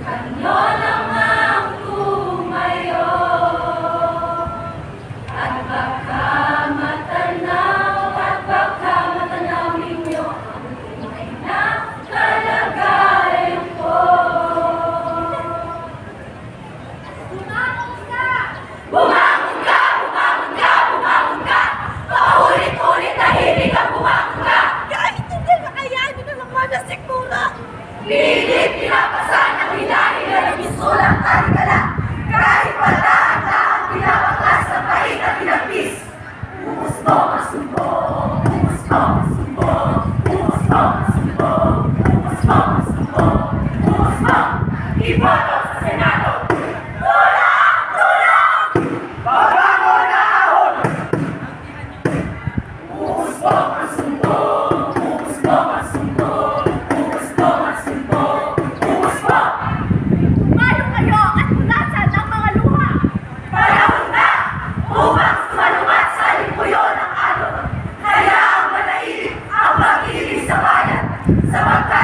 Kanyo lamang tumayo at baka matanaw ninyo ang tunay na kalagayan ko. Bumangon ka! Bumangon ka! Bumangon ka! Bumangon ka! Paulit-ulit na hilig ang bumangon ka! Kahit hindi makayanin na naman na sigura! Pilit pinapasan ang hilahin na nagisulang talikala. Kahit pataan-taang pinapaklas ng pahit at pinagpis. Umusbo ang sumbong, umusbo ang sumbong, umusbo ang sumbong, umusbo ang sumbong, umusbo. Iboto sa Senado. Tulong! Tulong! Babago na ahon! Umusbo ang sumbong, umusbo ang sumbong, umusbo ang sumbong, umusbo. Tumayo kayo at punasan ang mga luha! Panahon na upang sumalungat sa limpuyon ng alon. Hayaang manaig ang pag-ibig sa bayan sapagkat